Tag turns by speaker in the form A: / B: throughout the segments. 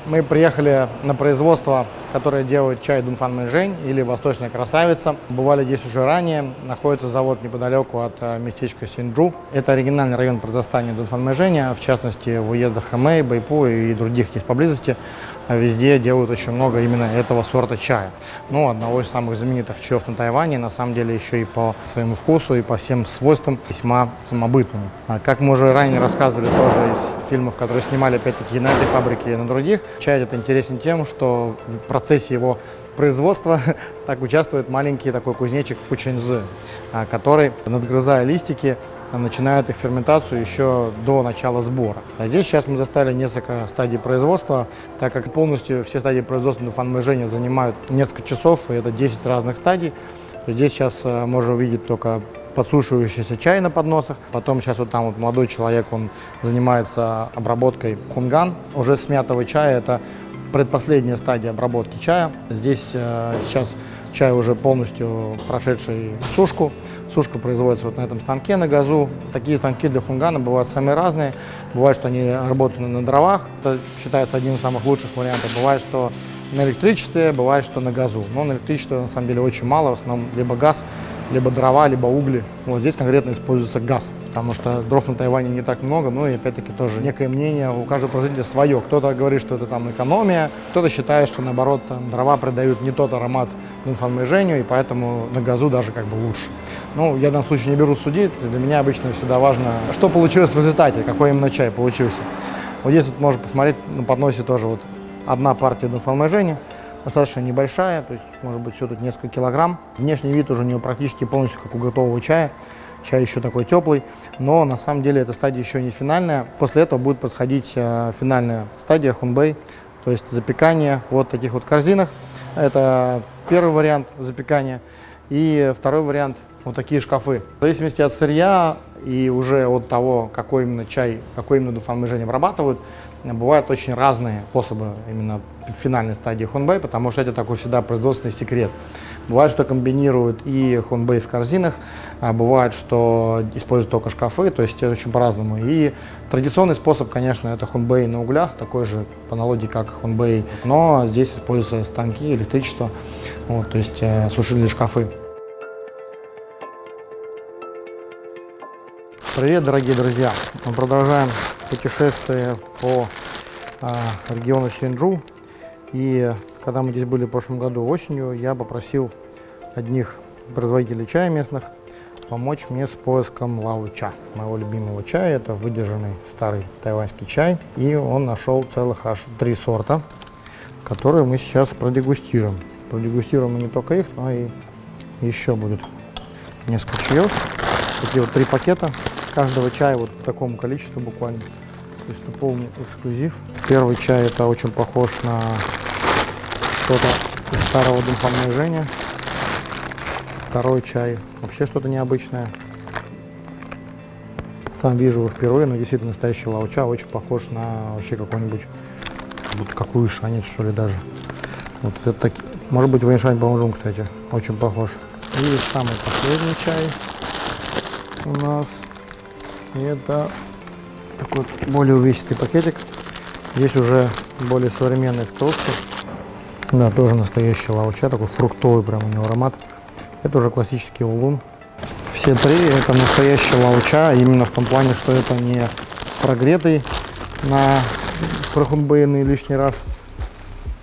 A: Мы приехали на производство, которое делает чай Дунфан Мэйжэнь или Восточная красавица. Бывали здесь уже ранее. Находится завод неподалеку от местечка Синджу. Это оригинальный район произрастания Дунфан Мэйжэня, в частности в уездах Хэмэй, Бэйпу и других здесь поблизости. Везде делают очень много именно этого сорта чая. Ну, одного из самых знаменитых чаев на Тайване, на самом деле еще и по своему вкусу, и по всем свойствам весьма самобытному. Как мы уже ранее рассказывали тоже из фильмов, которые снимали опять-таки на этой фабрике и на других, чай этот интересен тем, что в процессе его производства так участвует маленький такой кузнечик Фучэньзы, который, надгрызая листики, начинают их ферментацию еще до начала сбора. А здесь сейчас мы заставили несколько стадий производства, так как полностью все стадии производства Дунфан Мэйжэня занимают несколько часов, и это 10 разных стадий. Здесь сейчас можно увидеть только подсушивающийся чай на подносах. Потом сейчас вот там вот молодой человек, он занимается обработкой хунган, уже смятого чая. Это предпоследняя стадия обработки чая. Здесь сейчас чай уже полностью прошедший сушку. Сушка производится вот на этом станке на газу. Такие станки для хунгана бывают самые разные. Бывает, что они работают на дровах. Это считается одним из самых лучших вариантов. Бывает, что на электричестве, бывает, что на газу. Но на электричестве на самом деле очень мало. В основном либо газ, либо дрова, либо угли. Вот здесь конкретно используется газ, потому что дров на Тайване не так много, ну и опять-таки тоже некое мнение у каждого производителя свое. Кто-то говорит, что это там экономия, кто-то считает, что наоборот там, дрова придают не тот аромат Дунфан Мэйжэню, и поэтому на газу даже как бы лучше. Ну, я в данном случае не беру судить, для меня обычно всегда важно, что получилось в результате, какой именно чай получился. Вот здесь вот можно посмотреть, на подносе тоже вот одна партия Дунфан Мэйжэня, достаточно небольшая, то есть может быть все тут несколько килограмм. Внешний вид уже у него практически полностью как у готового чая. Чай еще такой теплый, но на самом деле эта стадия еще не финальная. После этого будет происходить финальная стадия хунбэй, то есть запекание в вот таких вот корзинах. Это первый вариант запекания. И второй вариант – вот такие шкафы. В зависимости от сырья и уже от того, какой именно чай, какой именно Дунфан Мэйжэнь обрабатывают, бывают очень разные способы именно в финальной стадии хунбэй, потому что это такой всегда производственный секрет. Бывает, что комбинируют и хунбэй в корзинах, а бывает, что используют только шкафы, то есть это очень по-разному. И традиционный способ, конечно, это хунбэй на углях, такой же по аналогии, как хунбэй, но здесь используются станки, электричество, вот, то есть сушильные шкафы. Привет, дорогие друзья! Мы продолжаем путешествие по региону Синджу. И когда мы здесь были в прошлом году осенью, я попросил одних производителей чая местных помочь мне с поиском лао-ча, моего любимого чая. Это выдержанный старый тайваньский чай. И он нашел целых аж 3 сорта, которые мы сейчас продегустируем. Продегустируем мы не только их, но и еще будет несколько чаев. Такие вот 3 пакета каждого чая вот по такому количеству буквально. То есть это полный эксклюзив. Первый чай это очень похож на что-то из старого Дунфан Мэйжэня. Второй чай вообще что-то необычное. Сам вижу его впервые, но действительно настоящий лао-ча очень похож на вообще какой-нибудь, как вэйшанец что ли даже. Вот это таки, может быть вэйшань баунжун, кстати, очень похож. И самый последний чай у нас это такой более увесистый пакетик. Здесь уже более современные скрутки. Да, тоже настоящий лао-ча, такой фруктовый прям у него аромат. Это уже классический улун. Все 3 это настоящий лао-ча, именно в том плане, что это не прогретый на прохунбэйный лишний раз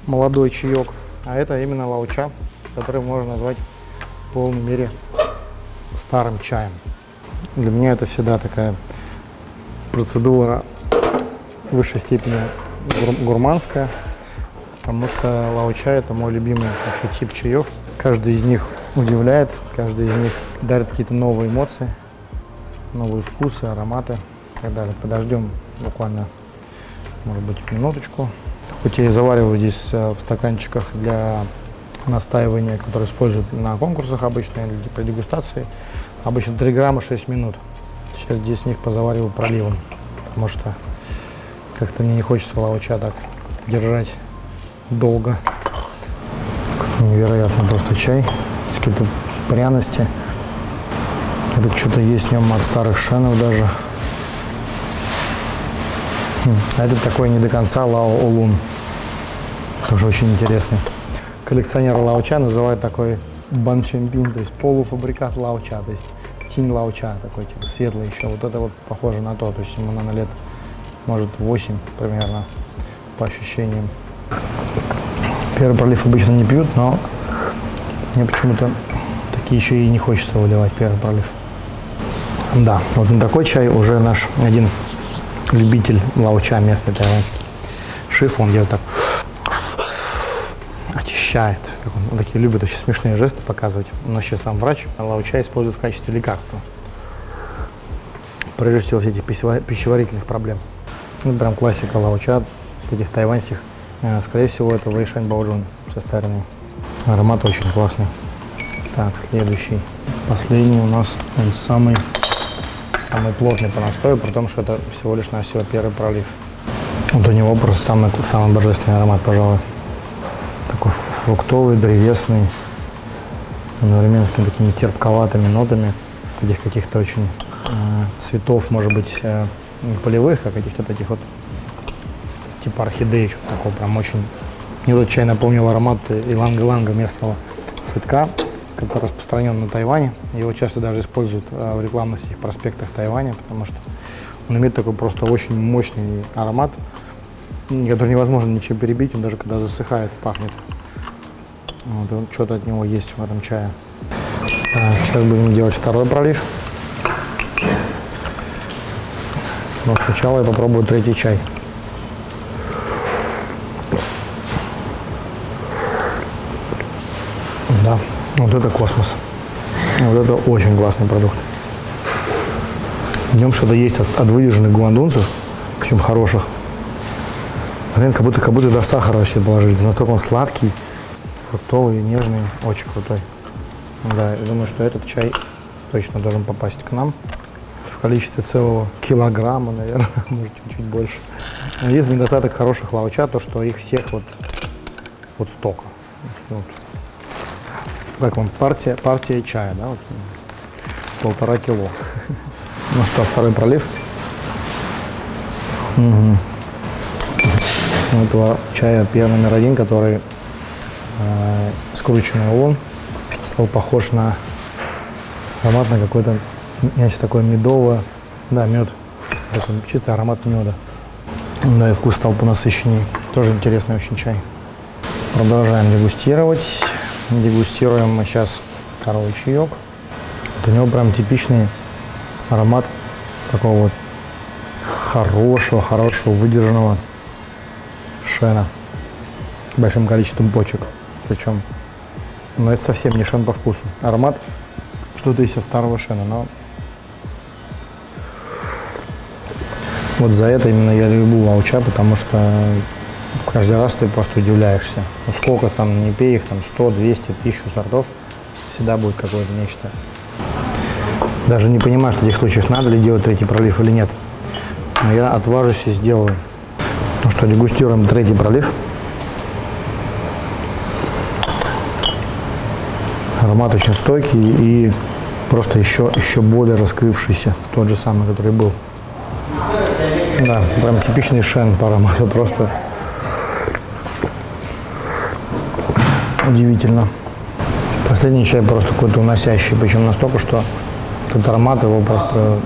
A: молодой чаек, а это именно лао-ча, который можно назвать в полной мере старым чаем. Для меня это всегда такая процедура в высшей степени гурманская, потому что лао-чай это мой любимый вообще тип чаев. Каждый из них удивляет, каждый из них дарит какие-то новые эмоции, новые вкусы, ароматы и так далее. Подождем буквально, может быть, минуточку. Хоть я и завариваю здесь в стаканчиках для настаивания, которые используют на конкурсах обычно или при дегустации, обычно 3 грамма 6 минут. Сейчас здесь с них позавариваю проливом, потому что как-то мне не хочется лао-ча так держать долго. Невероятно просто чай, какие-то пряности. Это что-то есть в нем от старых шенов даже. А это такой не до конца лао-улун. Тоже очень интересный. Коллекционер лаоча называют такой банчемпин, то есть полуфабрикат лаоча, то есть тень лаоча, такой типа светлый еще. Вот это вот похоже на то есть ему, наверное, лет, может, 8 примерно, по ощущениям. Первый пролив обычно не пьют, но мне почему-то такие еще и не хочется выливать первый пролив. Да, вот на такой чай уже наш один любитель лаоча местный тайваньский шиф, он делает так, очищает. Он такие любит очень смешные жесты показывать. Но сейчас сам врач лаоча использует в качестве лекарства. Прежде всего, всяких пищеварительных проблем. Ну, прям классика лаоча этих тайваньских. Скорее всего, это Вэйшань Баожун состаренный. Аромат очень классный. Так, следующий. Последний у нас он самый плотный по настою, при том, что это всего лишь навсего первый пролив. Вот у него просто самый божественный аромат, пожалуй. Такой фруктовый, древесный, одновременно с такими терпковатыми нотами, таких каких-то очень цветов, может быть, не полевых, как каких-то таких вот типа орхидеи, что-то такого прям очень. Мне этот чай напомнил аромат иланга-иланга, местного цветка, который распространен на Тайване. Его часто даже используют в рекламных проспектах Тайваня, потому что он имеет такой просто очень мощный аромат, который невозможно ничем перебить, он даже когда засыхает, пахнет. Вот, что-то от него есть в этом чае. Так, сейчас будем делать второй пролив. Но сначала я попробую третий чай. Да, вот это космос. Вот это очень классный продукт. В нем что-то есть от выдержанных гуандунцев, причем хороших. Блин, как будто до сахара вообще положили. Настолько он сладкий, фруктовый, нежный, очень крутой. Да, я думаю, что этот чай точно должен попасть к нам в количестве целого килограмма, наверное, может чуть-чуть больше. Есть недостаток хороших лаоча, то что их всех вот столько. Вот. Как вам партия чая, да, вот, 1,5 кило. Ну что, второй пролив. Угу. Этого чая номер 1, который скрученный улун, стал похож на аромат, на какой-то, значит, такое медовое, да, мед, чистый аромат меда. Да, и вкус стал понасыщеннее. Тоже интересный очень чай. Продолжаем дегустировать. Дегустируем мы сейчас второй чаек. Вот у него прям типичный аромат такого вот хорошего, выдержанного шена с большим количеством почек. Причем, но это совсем не шен по вкусу. Аромат что-то есть от старого шена, но вот за это именно я люблю лаоча, потому что каждый раз ты просто удивляешься. Ну, сколько там, не пей их, там 100, 200, 1000 сортов, всегда будет какое-то нечто. Даже не понимаю, что в этих случаях надо ли делать третий пролив или нет. Но я отважусь и сделаю. Ну что, дегустируем третий пролив. Аромат очень стойкий и просто еще более раскрывшийся, тот же самый, который был. Да, прям типичный шен по аромату, просто удивительно. Последний чай просто какой-то уносящий, причем настолько, что этот аромат его просто,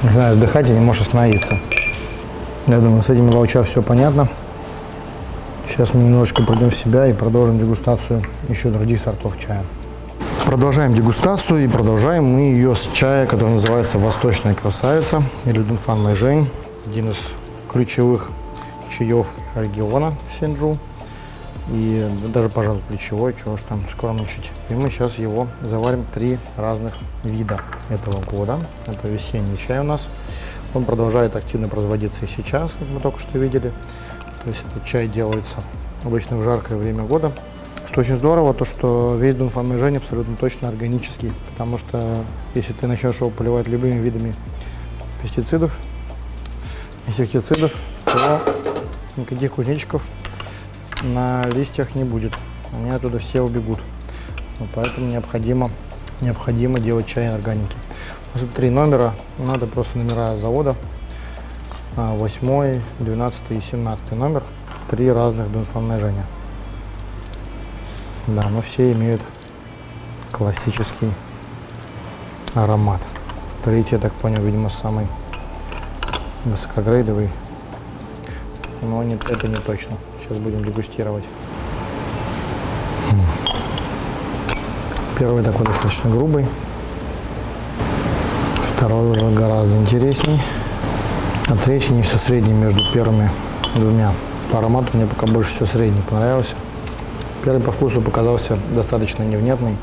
A: не знаю, вдыхать и не можешь остановиться. Я думаю, с этими лаоча все понятно. Сейчас мы немножечко придем в себя и продолжим дегустацию еще других сортов чая. Продолжаем дегустацию и продолжаем мы ее с чая, который называется «Восточная красавица» или Дунфан Мэйжэнь, один из ключевых чаев региона Синджу. И даже, пожалуй, ключевой, чего уж там скромничать. И мы сейчас его заварим 3 разных вида этого года. Это весенний чай у нас. Он продолжает активно производиться и сейчас, как мы только что видели. То есть этот чай делается обычно в жаркое время года. Что очень здорово, то что весь Дунфан Мэйжэнь абсолютно точно органический. Потому что если ты начнешь его поливать любыми видами пестицидов, инсектицидов, то никаких кузнечиков на листьях не будет, они оттуда все убегут. Вот поэтому необходимо делать чай органики. У нас 3 номера, надо просто номера завода, 8, 12 и 17 номер. 3 разных Дунфан Мэйжэня. Да, но все имеют классический аромат. Третий, я так понял, видимо, самый высокогрейдовый. Но нет, это не точно. Сейчас будем дегустировать. Первый такой достаточно грубый. Второй уже гораздо интересней. А третий нечто среднее между первыми двумя. По аромату мне пока больше всего средний понравился. Первый по вкусу показался достаточно невнятный.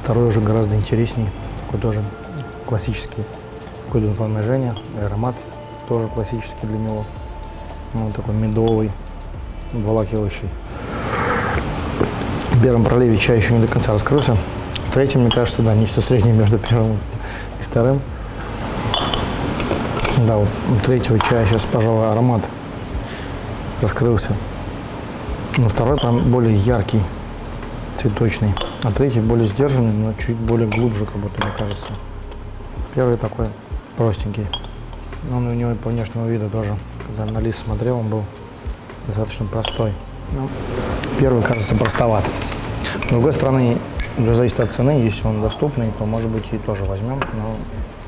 A: Второй уже гораздо интересней. Такой тоже классический. Такой Дунфан Мэйжэня. И аромат тоже классический для него. Ну, такой медовый, обволакивающий. В первом проливе чай еще не до конца раскрылся. В третьем, мне кажется, да, нечто среднее между первым и вторым. Да, вот у третьего чая сейчас, пожалуй, аромат раскрылся. Но второй прям более яркий, цветочный. А третий более сдержанный, но чуть более глубже, как будто, мне кажется. Первый такой простенький. Он у него по внешнему виду тоже, когда на лист смотрел, он был достаточно простой. Ну, первый кажется простоват. С другой стороны, уже зависит от цены, если он доступный, то, может быть, и тоже возьмем, но,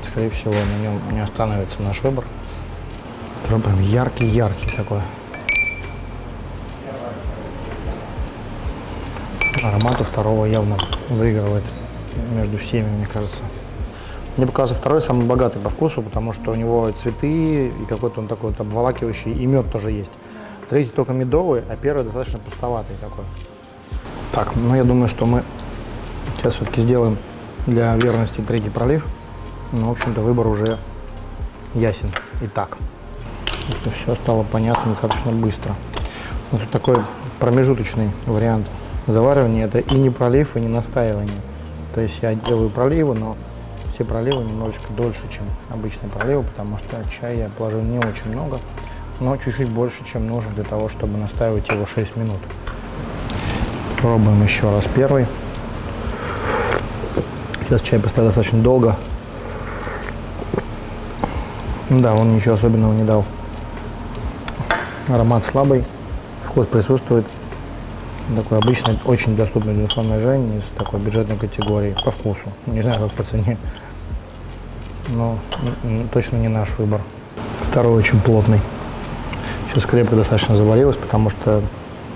A: скорее всего, на нем не остановится наш выбор. Второй прям яркий-яркий такой. Аромат у второго явно выигрывает между всеми, мне кажется. Мне показался второй самый богатый по вкусу, потому что у него цветы и какой-то он такой вот обволакивающий, и мед тоже есть. Третий только медовый, а первый достаточно пустоватый такой. Так, ну я думаю, что мы сейчас все-таки сделаем для верности третий пролив. Но, в общем-то, выбор уже ясен и так. Потому что все стало понятно достаточно быстро. Вот тут такой промежуточный вариант заваривания. Это и не пролив, и не настаивание. То есть я делаю проливы, но все проливы немножечко дольше, чем обычные проливы, потому что чай я положил не очень много, но чуть-чуть больше, чем нужно для того, чтобы настаивать его 6 минут. Пробуем еще раз первый. Сейчас чай поставил достаточно долго. Да, он ничего особенного не дал. Аромат слабый, вкус присутствует. Такой обычный, очень доступный Дунфан Мэйжэнь из такой бюджетной категории по вкусу. Не знаю, как по цене, но точно не наш выбор. Второй очень плотный. Сейчас крепко достаточно заварилась, потому что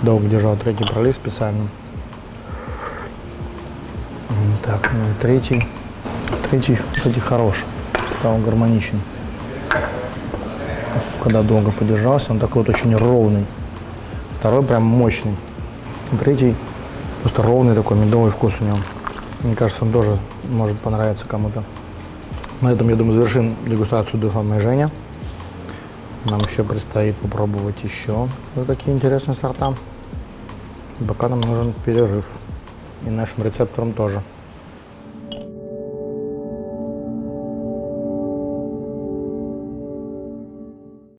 A: долго держал третий пролив специально. Так, ну и третий. Третий, кстати, хорош. Стал гармоничен. Когда долго подержался, он такой вот очень ровный. Второй прям мощный. Третий просто ровный такой медовый вкус у него. Мне кажется, он тоже может понравиться кому-то. На этом, я думаю, завершим дегустацию Дунфан Мэйжэня. Нам еще предстоит попробовать еще вот такие интересные сорта. И пока нам нужен перерыв. И нашим рецепторам тоже.